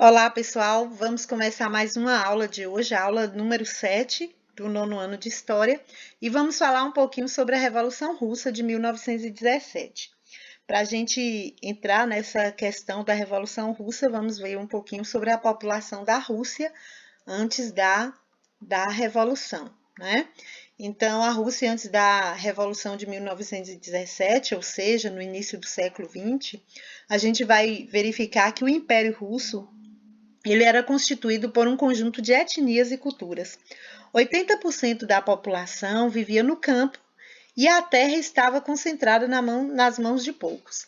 Olá, pessoal. Vamos começar mais uma aula de hoje, a aula número 7 do nono ano de História, e vamos falar um pouquinho sobre a Revolução Russa de 1917. Para a gente entrar nessa questão da Revolução Russa, vamos ver um pouquinho sobre a população da Rússia antes da Revolução, né? Então, a Rússia, antes da Revolução de 1917, ou seja, no início do século XX, a gente vai verificar que o Império Russo ele era constituído por um conjunto de etnias e culturas. 80% da população vivia no campo e a terra estava concentrada nas mãos de poucos.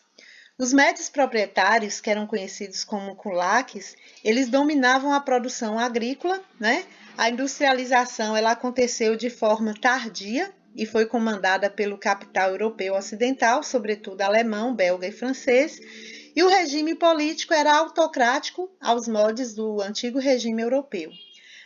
Os médios proprietários, que eram conhecidos como kulaks, eles dominavam a produção agrícola, né? A industrialização ela aconteceu de forma tardia e foi comandada pelo capital europeu ocidental, sobretudo alemão, belga e francês, e o regime político era autocrático aos moldes do antigo regime europeu.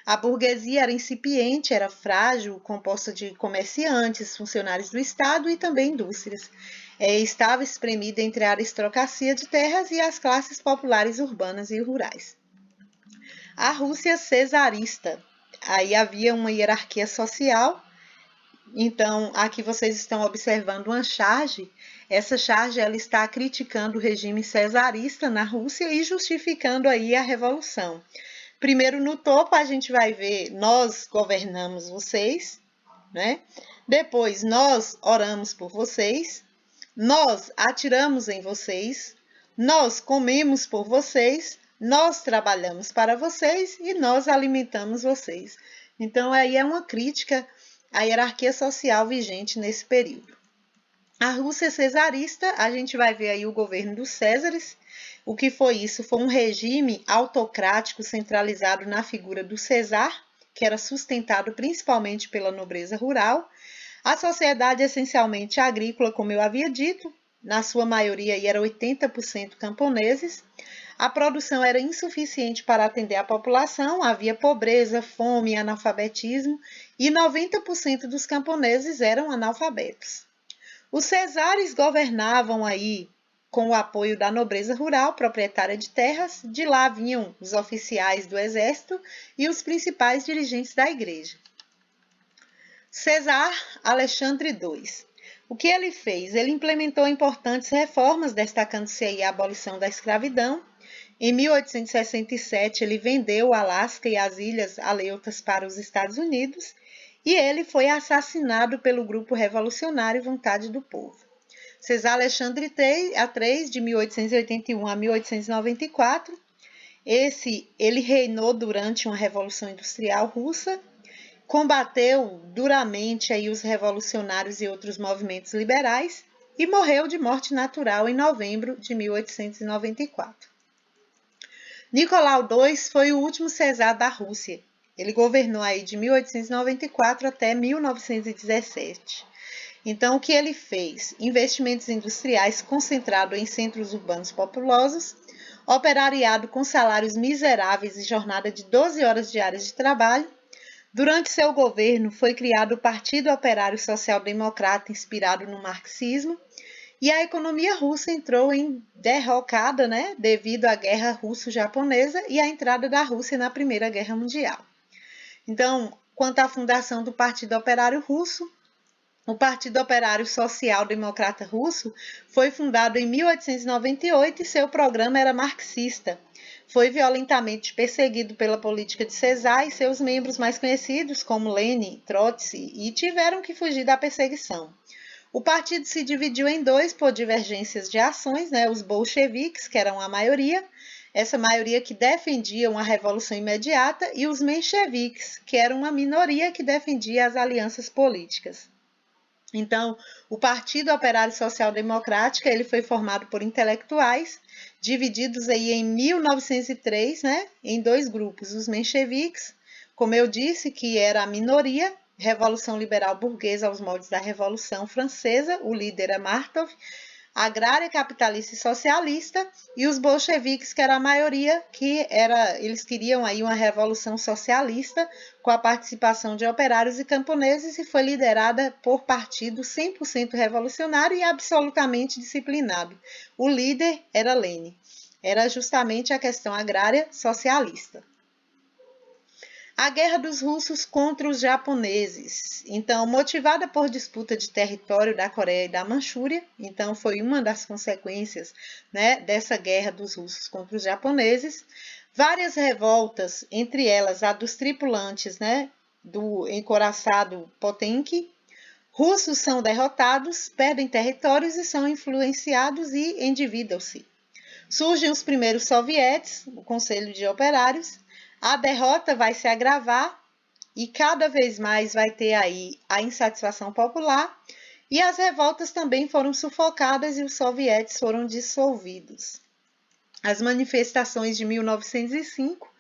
A burguesia era incipiente, era frágil, composta de comerciantes, funcionários do Estado e também indústrias. Estava espremida entre a aristocracia de terras e as classes populares urbanas e rurais. A Rússia cesarista. Aí havia uma hierarquia social. Então, aqui vocês estão observando uma charge. Essa charge ela está criticando o regime cesarista na Rússia e justificando aí a revolução. Primeiro, no topo, a gente vai ver nós governamos vocês, né? Depois, nós oramos por vocês, nós atiramos em vocês, nós comemos por vocês, nós trabalhamos para vocês e nós alimentamos vocês. Então, aí é uma crítica à hierarquia social vigente nesse período. A Rússia cesarista, a gente vai ver aí o governo dos Césares. O que foi isso? Foi um regime autocrático centralizado na figura do Cesar, que era sustentado principalmente pela nobreza rural. A sociedade essencialmente agrícola, como eu havia dito, na sua maioria era 80% camponeses. A produção era insuficiente para atender a população, havia pobreza, fome, analfabetismo e 90% dos camponeses eram analfabetos. Os cesares governavam aí com o apoio da nobreza rural proprietária de terras, de lá vinham os oficiais do exército e os principais dirigentes da igreja. Cesar Alexandre II. O que ele fez? Ele implementou importantes reformas, destacando-se aí a abolição da escravidão. Em 1867, ele vendeu o Alasca e as Ilhas Aleutas para os Estados Unidos e ele foi assassinado pelo grupo revolucionário Vontade do Povo. Cesar Alexandre III, de 1881 a 1894, ele reinou durante uma revolução industrial russa, combateu duramente aí os revolucionários e outros movimentos liberais e morreu de morte natural em novembro de 1894. Nicolau II foi o último cesar da Rússia. Ele governou aí de 1894 até 1917. Então, o que ele fez? Investimentos industriais concentrados em centros urbanos populosos, operariado com salários miseráveis e jornada de 12 horas diárias de trabalho. Durante seu governo, foi criado o Partido Operário Social Democrata, inspirado no marxismo, e a economia russa entrou em derrocada, né, devido à Guerra Russo-Japonesa e à entrada da Rússia na Primeira Guerra Mundial. Então, quanto à fundação do Partido Operário Russo, o Partido Operário Social Democrata Russo foi fundado em 1898 e seu programa era marxista. Foi violentamente perseguido pela política de Cesar e seus membros mais conhecidos, como Lenin, Trotsky, e tiveram que fugir da perseguição. O partido se dividiu em dois por divergências de ações, né? Os bolcheviques, que eram a maioria, essa maioria que defendia uma revolução imediata, e os mencheviques, que eram uma minoria que defendia as alianças políticas. Então, o Partido Operário Social Democrático ele foi formado por intelectuais, divididos aí em 1903, né, em dois grupos, os mencheviques, como eu disse, que era a minoria, Revolução Liberal Burguesa aos moldes da Revolução Francesa, o líder é Martov, agrária, capitalista e socialista, e os bolcheviques, que era a maioria, eles queriam aí uma revolução socialista com a participação de operários e camponeses e foi liderada por partido 100% revolucionário e absolutamente disciplinado. O líder era Lenin. era justamente a questão agrária socialista. A guerra dos russos contra os japoneses. Então, motivada por disputa de território da Coreia e da Manchúria, então foi uma das consequências, né, dessa guerra dos russos contra os japoneses. Várias revoltas, entre elas a dos tripulantes, né, do encouraçado Potemkin. Russos são derrotados, perdem territórios e são influenciados e endividam-se. Surgem os primeiros sovietes, o Conselho de Operários. A derrota vai se agravar e cada vez mais vai ter aí a insatisfação popular, e as revoltas também foram sufocadas e os sovietes foram dissolvidos. As manifestações de 1905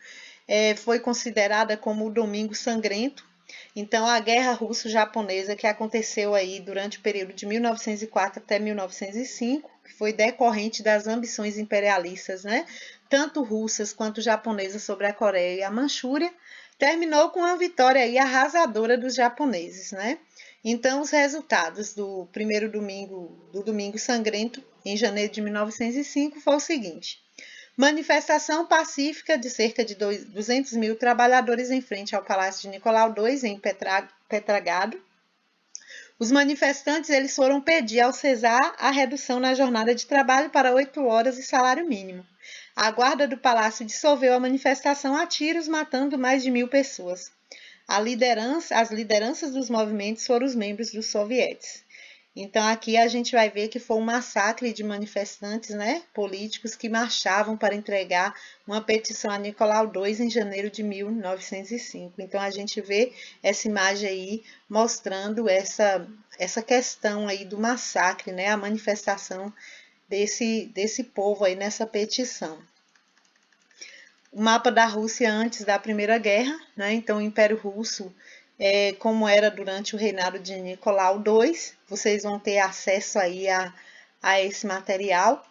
foi considerada como o Domingo Sangrento. Então, a guerra russo-japonesa que aconteceu aí durante o período de 1904 até 1905, que foi decorrente das ambições imperialistas, né, tanto russas quanto japonesas sobre a Coreia e a Manchúria, terminou com uma vitória aí arrasadora dos japoneses, né? Então, os resultados do primeiro Domingo Sangrento, em janeiro de 1905, foi o seguinte: manifestação pacífica de cerca de 200 mil trabalhadores em frente ao Palácio de Nicolau II, em Petrogrado. Os manifestantes eles foram pedir ao Cesar a redução na jornada de trabalho para 8 horas e salário mínimo. A guarda do palácio dissolveu a manifestação a tiros, matando mais de 1.000 pessoas. As lideranças dos movimentos foram os membros dos sovietes. Então, aqui a gente vai ver que foi um massacre de manifestantes, né, políticos que marchavam para entregar uma petição a Nicolau II em janeiro de 1905. Então, a gente vê essa imagem aí mostrando essa questão aí do massacre, né, a manifestação desse povo aí nessa petição. O mapa da Rússia antes da Primeira Guerra, né, então o Império Russo, como era durante o reinado de Nicolau II, vocês vão ter acesso aí a esse material.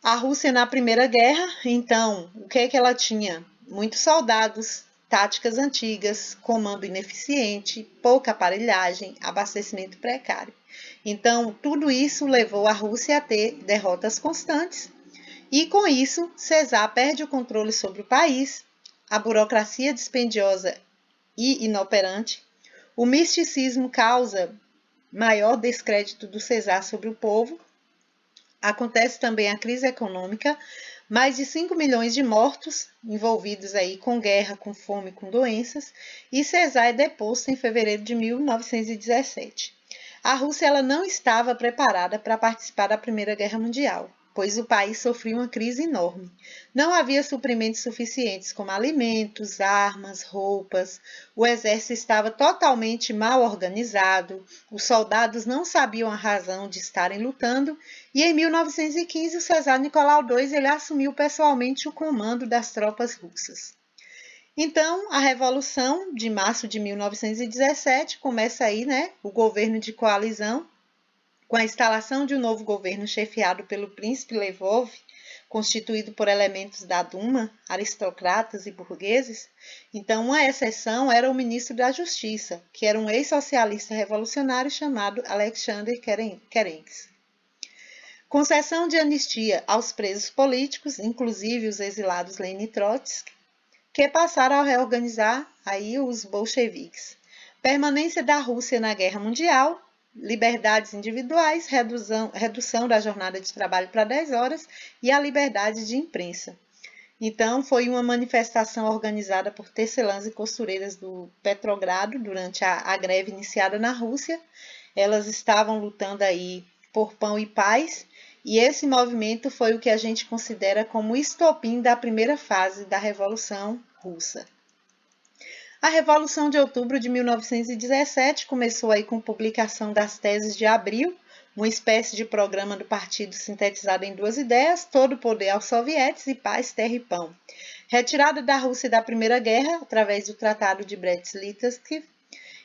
A Rússia na Primeira Guerra, então, o que é que ela tinha? Muitos soldados, táticas antigas, comando ineficiente, pouca aparelhagem, abastecimento precário. Então, tudo isso levou a Rússia a ter derrotas constantes e, com isso, Cesar perde o controle sobre o país, a burocracia dispendiosa e inoperante. O misticismo causa maior descrédito do Cesar sobre o povo. Acontece também a crise econômica, mais de 5 milhões de mortos envolvidos aí com guerra, com fome, com doenças, e Cesar é deposto em fevereiro de 1917. A Rússia ela não estava preparada para participar da Primeira Guerra Mundial, pois o país sofria uma crise enorme. Não havia suprimentos suficientes como alimentos, armas, roupas, o exército estava totalmente mal organizado, os soldados não sabiam a razão de estarem lutando, e em 1915 o Cesar Nicolau II ele assumiu pessoalmente o comando das tropas russas. Então, a Revolução de março de 1917 começa aí, né, o governo de coalizão, com a instalação de um novo governo chefiado pelo príncipe Lvov, constituído por elementos da Duma, aristocratas e burgueses. Então, uma exceção era o ministro da Justiça, que era um ex-socialista revolucionário chamado Alexander Kerensky. Concessão de anistia aos presos políticos, inclusive os exilados Lenin e Trotsky, que passaram a reorganizar aí os bolcheviques. Permanência da Rússia na Guerra Mundial, liberdades individuais, redução da jornada de trabalho para 10 horas e a liberdade de imprensa. Então, foi uma manifestação organizada por tecelãs e costureiras do Petrogrado durante a greve iniciada na Rússia. Elas estavam lutando aí por pão e paz, e esse movimento foi o que a gente considera como o estopim da primeira fase da Revolução Russa. A Revolução de Outubro de 1917 começou aí com publicação das teses de Abril, uma espécie de programa do partido sintetizado em 2 ideias, todo poder aos sovietes e paz, terra e pão. Retirada da Rússia da Primeira Guerra, através do Tratado de Brest-Litovsk,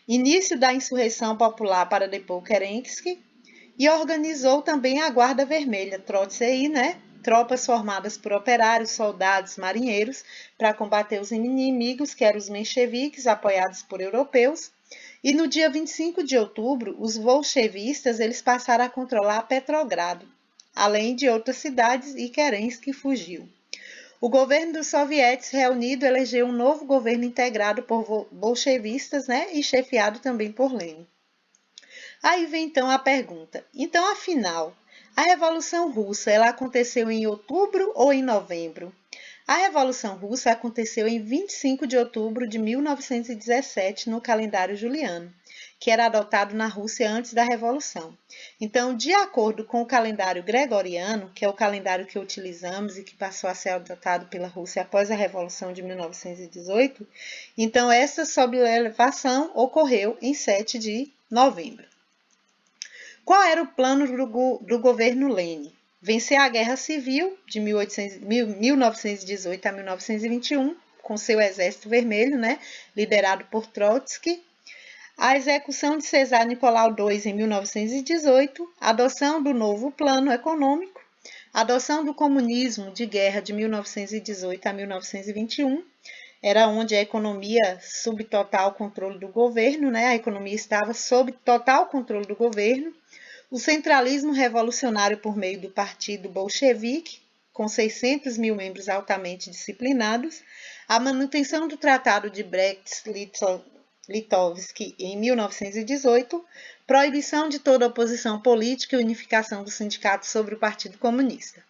início da insurreição popular para depor Kerensky, e organizou também a Guarda Vermelha, Trotsky, né? Tropas formadas por operários, soldados, marinheiros, para combater os inimigos, que eram os mencheviques, apoiados por europeus. E no dia 25 de outubro, os bolchevistas eles passaram a controlar Petrogrado. além de outras cidades e Kerensk que fugiu. O governo dos sovietes reunido elegeu um novo governo integrado por bolchevistas, né, e chefiado também por Lenin. Aí vem então a pergunta, então afinal, a Revolução Russa ela aconteceu em outubro ou em novembro? A Revolução Russa aconteceu em 25 de outubro de 1917 no calendário juliano, que era adotado na Rússia antes da Revolução. Então, de acordo com o calendário gregoriano, que é o calendário que utilizamos e que passou a ser adotado pela Rússia após a Revolução de 1918, então essa sublevação ocorreu em 7 de novembro. Qual era o plano do governo Lenin? Vencer a Guerra Civil de 1918 a 1921, com seu Exército Vermelho, né, liderado por Trotsky, a execução de Cesar Nicolau II em 1918, a adoção do novo plano econômico, a adoção do comunismo de guerra de 1918 a 1921, era onde a economia sob total controle do governo, né, a economia estava sob total controle do governo, o centralismo revolucionário por meio do Partido Bolchevique, com 600 mil membros altamente disciplinados, a manutenção do Tratado de Brest-Litovsk em 1918, proibição de toda oposição política e unificação dos sindicatos sobre o Partido Comunista.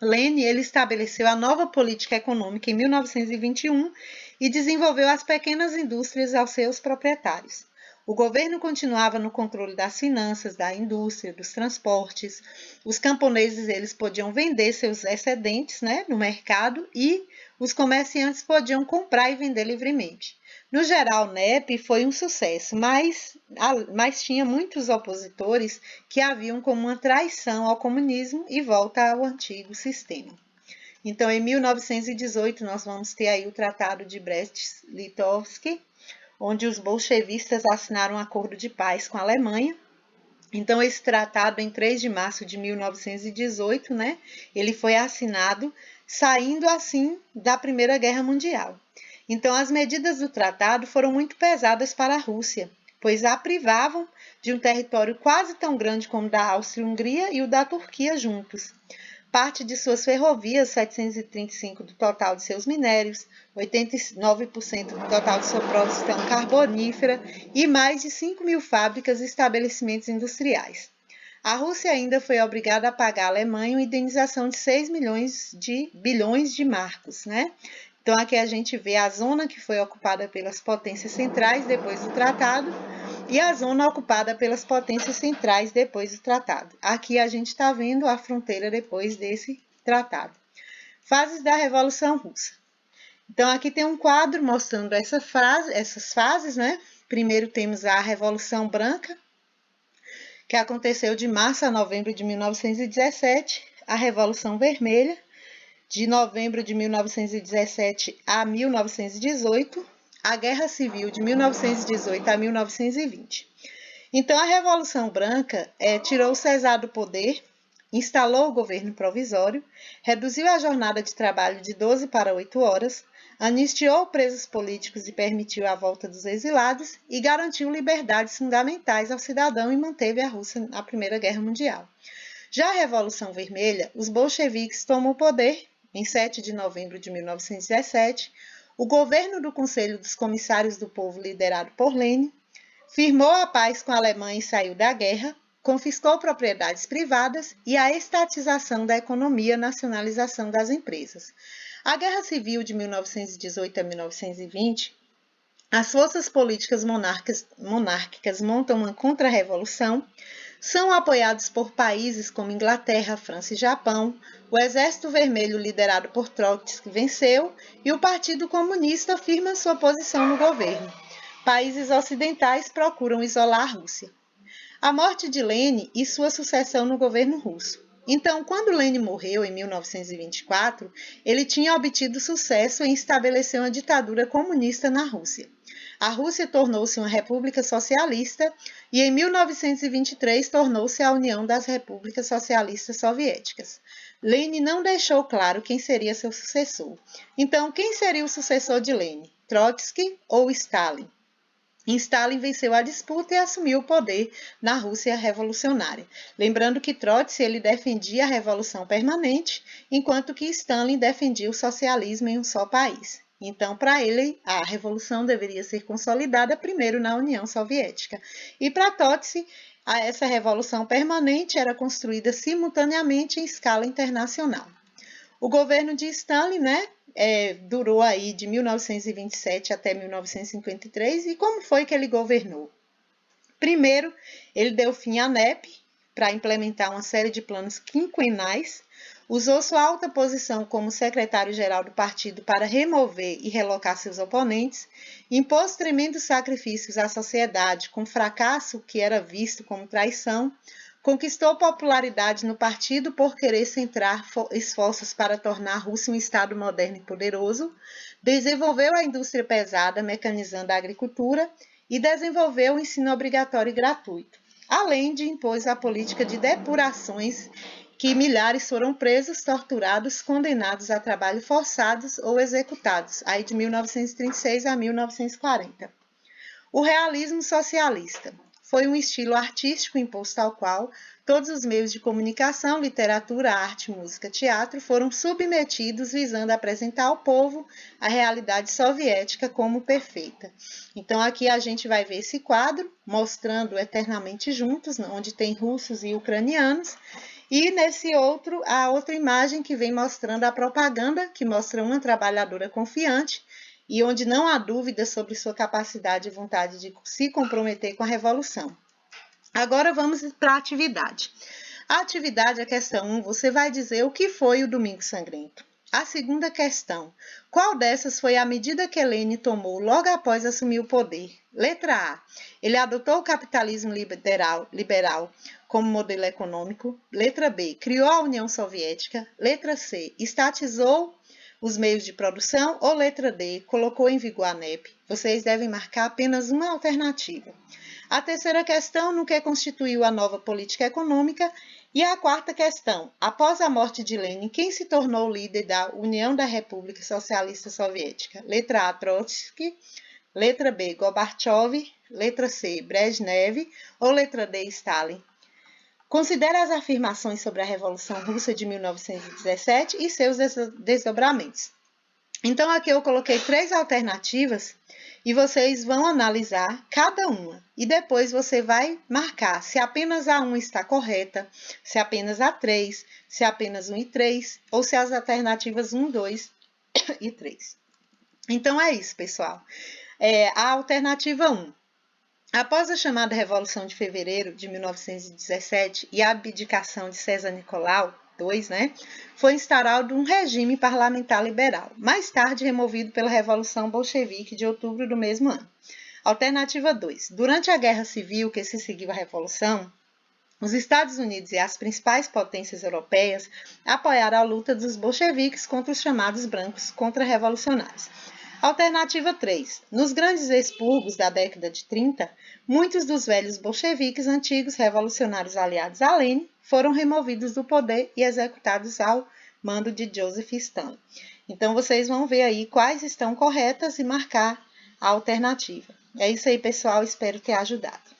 Lenin ele estabeleceu a nova política econômica em 1921 e desenvolveu as pequenas indústrias aos seus proprietários. O governo continuava no controle das finanças, da indústria, dos transportes. Os camponeses eles podiam vender seus excedentes, né, no mercado e os comerciantes podiam comprar e vender livremente. No geral, o NEP foi um sucesso, mas tinha muitos opositores que haviam como uma traição ao comunismo e volta ao antigo sistema. Então, em 1918, nós vamos ter aí o Tratado de Brest-Litovsk, onde os bolchevistas assinaram um acordo de paz com a Alemanha. Então, esse tratado, em 3 de março de 1918, né, ele foi assinado, saindo assim da Primeira Guerra Mundial. Então, as medidas do tratado foram muito pesadas para a Rússia, pois a privavam de um território quase tão grande como o da Áustria-Hungria e o da Turquia juntos. Parte de suas ferrovias, 735% do total de seus minérios, 89% do total de sua produção carbonífera e mais de 5 mil fábricas e estabelecimentos industriais. A Rússia ainda foi obrigada a pagar à Alemanha uma indenização de 6 bilhões de marcos, né? Então, aqui a gente vê a zona que foi ocupada pelas potências centrais depois do tratado e a zona ocupada pelas potências centrais depois do tratado. Aqui a gente está vendo a fronteira depois desse tratado. Fases da Revolução Russa. Então, aqui tem um quadro mostrando essas fases, né? Primeiro temos a Revolução Branca, que aconteceu de março a novembro de 1917, a Revolução Vermelha, de novembro de 1917 a 1918, a Guerra Civil de 1918 a 1920. Então, a Revolução Branca tirou Cesar do poder, instalou o governo provisório, reduziu a jornada de trabalho de 12 para 8 horas, anistiou presos políticos e permitiu a volta dos exilados e garantiu liberdades fundamentais ao cidadão e manteve a Rússia na Primeira Guerra Mundial. Já a Revolução Vermelha, os bolcheviques tomam o poder em 7 de novembro de 1917, o governo do Conselho dos Comissários do Povo, liderado por Lenin, firmou a paz com a Alemanha e saiu da guerra, confiscou propriedades privadas e a estatização da economia, nacionalização das empresas. A Guerra Civil de 1918 a 1920, as forças políticas monárquicas montam uma contra-revolução, são apoiados por países como Inglaterra, França e Japão, o Exército Vermelho liderado por Trotsky venceu e o Partido Comunista firma sua posição no governo. Países ocidentais procuram isolar a Rússia. A morte de Lenin e sua sucessão no governo russo. Então, quando Lenin morreu em 1924, ele tinha obtido sucesso em estabelecer uma ditadura comunista na Rússia. A Rússia tornou-se uma república socialista e em 1923 tornou-se a União das Repúblicas Socialistas Soviéticas. Lenin não deixou claro quem seria seu sucessor. Então, quem seria o sucessor de Lenin? Trotsky ou Stalin? Stalin venceu a disputa e assumiu o poder na Rússia revolucionária. Lembrando que Trotsky ele defendia a revolução permanente, enquanto que Stalin defendia o socialismo em um só país. Então, para ele, a revolução deveria ser consolidada primeiro na União Soviética. E para Trotsky, essa revolução permanente era construída simultaneamente em escala internacional. O governo de Stalin, durou aí de 1927 até 1953. E como foi que ele governou? Primeiro, ele deu fim à NEP para implementar uma série de planos quinquenais, usou sua alta posição como secretário-geral do partido para remover e relocar seus oponentes, impôs tremendos sacrifícios à sociedade com fracasso que era visto como traição, conquistou popularidade no partido por querer centrar esforços para tornar a Rússia um Estado moderno e poderoso, desenvolveu a indústria pesada, mecanizando a agricultura e desenvolveu o ensino obrigatório e gratuito, além de impor a política de depurações que milhares foram presos, torturados, condenados a trabalho forçados ou executados, aí de 1936 a 1940. O realismo socialista foi um estilo artístico imposto ao qual todos os meios de comunicação, literatura, arte, música, teatro foram submetidos visando apresentar ao povo a realidade soviética como perfeita. Então aqui a gente vai ver esse quadro mostrando Eternamente Juntos, onde tem russos e ucranianos, e nesse outro, a outra imagem que vem mostrando a propaganda, que mostra uma trabalhadora confiante, e onde não há dúvida sobre sua capacidade e vontade de se comprometer com a revolução. Agora vamos para a atividade. A atividade, a questão 1, você vai dizer o que foi o Domingo Sangrento. A segunda questão, qual dessas foi a medida que Lenin tomou logo após assumir o poder? Letra A, ele adotou o capitalismo liberal como modelo econômico. Letra B, criou a União Soviética. Letra C, estatizou os meios de produção, ou letra D, colocou em vigor a NEP. Vocês devem marcar apenas uma alternativa. A terceira questão, no que constituiu a nova política econômica. E a quarta questão, após a morte de Lenin, quem se tornou líder da União da República Socialista Soviética? Letra A, Trotsky. Letra B, Gorbachev. Letra C, Brezhnev. Ou letra D, Stalin? Considere as afirmações sobre a Revolução Russa de 1917 e seus desdobramentos. Então, aqui eu coloquei 3 alternativas e vocês vão analisar cada uma. E depois você vai marcar se apenas a 1 está correta, se apenas a 3, se apenas 1 e 3, ou se as alternativas 1, 2 e 3. Então, é isso, pessoal. A alternativa 1. Após a chamada Revolução de Fevereiro de 1917 e a abdicação de César Nicolau II, foi instaurado um regime parlamentar liberal, mais tarde removido pela Revolução Bolchevique de outubro do mesmo ano. Alternativa 2. Durante a Guerra Civil que se seguiu à Revolução, os Estados Unidos e as principais potências europeias apoiaram a luta dos bolcheviques contra os chamados brancos contra-revolucionários. Alternativa 3. Nos grandes expurgos da década de 30, muitos dos velhos bolcheviques antigos revolucionários aliados a Lenin foram removidos do poder e executados ao mando de Joseph Stalin. Então, vocês vão ver aí quais estão corretas e marcar a alternativa. É isso aí, pessoal. Espero ter ajudado.